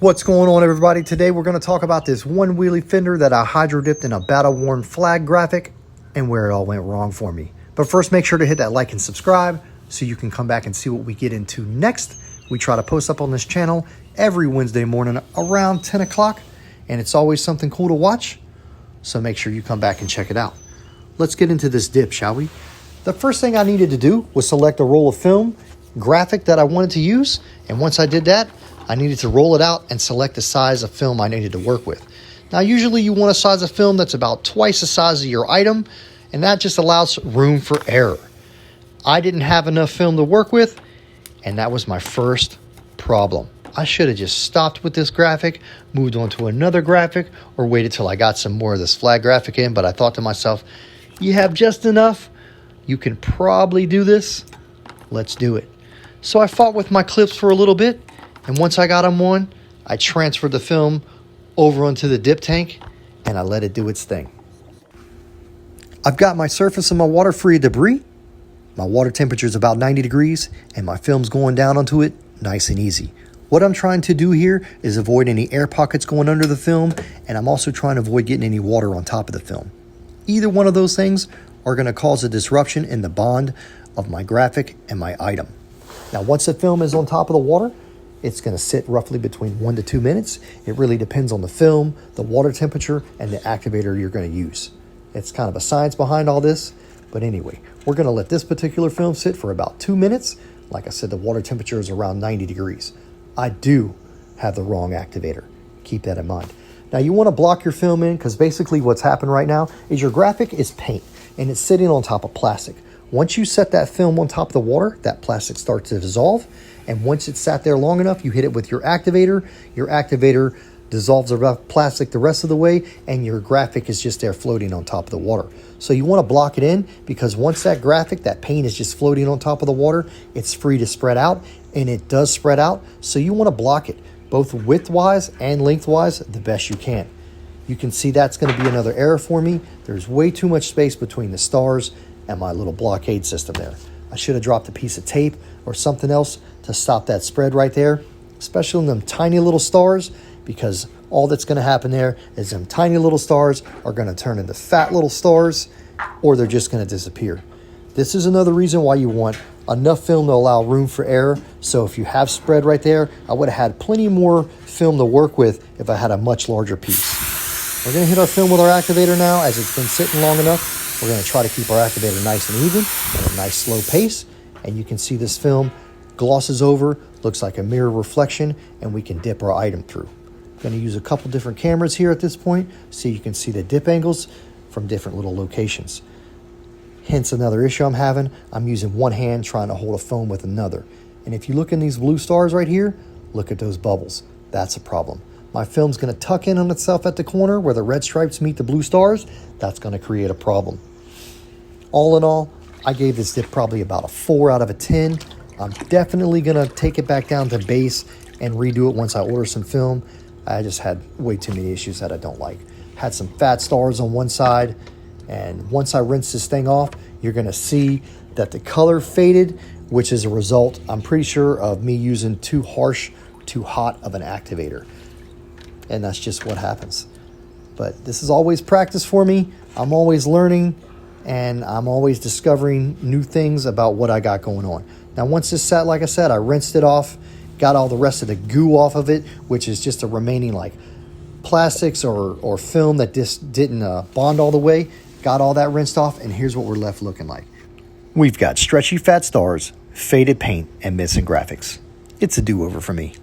What's going on, everybody? Today we're going to talk about this one wheelie fender that I hydro dipped in a battle-worn flag graphic and where it all went wrong for me. But first, make sure to hit that like and subscribe so you can come back and see what we get into next. We try to post up on this channel every Wednesday morning around 10 o'clock, and it's always something cool to watch, so make sure you come back and check it out. Let's get into this dip, shall we? The first thing I needed to do was select a roll of film graphic that I wanted to use, and once I did that, I needed to roll it out and select the size of film I needed to work with. Now, usually you want a size of film that's about twice the size of your item, and that just allows room for error. I didn't have enough film to work with, and that was my first problem. I should have just stopped with this graphic, moved on to another graphic, or waited till I got some more of this flag graphic in, but I thought to myself, you have just enough. You can probably do this. Let's do it. So I fought with my clips for a little bit, and once I got them on, I transferred the film over onto the dip tank, and I let it do its thing. I've got my surface of my water free of debris. My water temperature is about 90 degrees, and my film's going down onto it nice and easy. What I'm trying to do here is avoid any air pockets going under the film, and I'm also trying to avoid getting any water on top of the film. Either one of those things are going to cause a disruption in the bond of my graphic and my item. Now, once the film is on top of the water, it's going to sit roughly between 1 to 2 minutes. It really depends on the film, the water temperature, and the activator you're going to use. It's kind of a science behind all this, but anyway, we're going to let this particular film sit for about 2 minutes. Like I said, the water temperature is around 90 degrees. I do have the wrong activator. Keep that in mind. Now, you want to block your film in because basically what's happened right now is your graphic is paint and it's sitting on top of plastic. Once you set that film on top of the water, that plastic starts to dissolve. And once it's sat there long enough, you hit it with your activator. Your activator dissolves the plastic the rest of the way, and your graphic is just there floating on top of the water. So you want to block it in because once that graphic, that paint is just floating on top of the water, it's free to spread out, and it does spread out. So you want to block it, both width-wise and lengthwise, the best you can. You can see that's going to be another error for me. There's way too much space between the stars and my little blockade system there. I should have dropped a piece of tape or something else to stop that spread right there, especially in them tiny little stars, because all that's going to happen there is them tiny little stars are going to turn into fat little stars, or they're just going to disappear. This is another reason why you want enough film to allow room for error. So if you have spread right there, I would have had plenty more film to work with if I had a much larger piece. We're going to hit our film with our activator now. As it's been sitting long enough, we're going to try to keep our activator nice and even at a nice slow pace. And you can see this film glosses over, looks like a mirror reflection, and we can dip our item through. I'm going to use a couple different cameras here at this point so you can see the dip angles from different little locations. Hence another issue I'm having. I'm using one hand trying to hold a phone with another. And if you look in these blue stars right here, look at those bubbles. That's a problem. My film's going to tuck in on itself at the corner where the red stripes meet the blue stars. That's going to create a problem. All in all, I gave this dip probably about a 4 out of a 10. I'm definitely going to take it back down to base and redo it once I order some film. I just had way too many issues that I don't like. Had some fat stars on one side, and once I rinse this thing off, you're going to see that the color faded, which is a result, I'm pretty sure, of me using too harsh, too hot of an activator. And that's just what happens. But this is always practice for me. I'm always learning, and I'm always discovering new things about what I got going on. Now, once this sat, like I said, I rinsed it off, got all the rest of the goo off of it, which is just a remaining like plastics or film that just didn't bond all the way. Got all that rinsed off, and here's what we're left looking like. We've got stretchy fat stars, faded paint, and missing graphics. It's a do-over for me.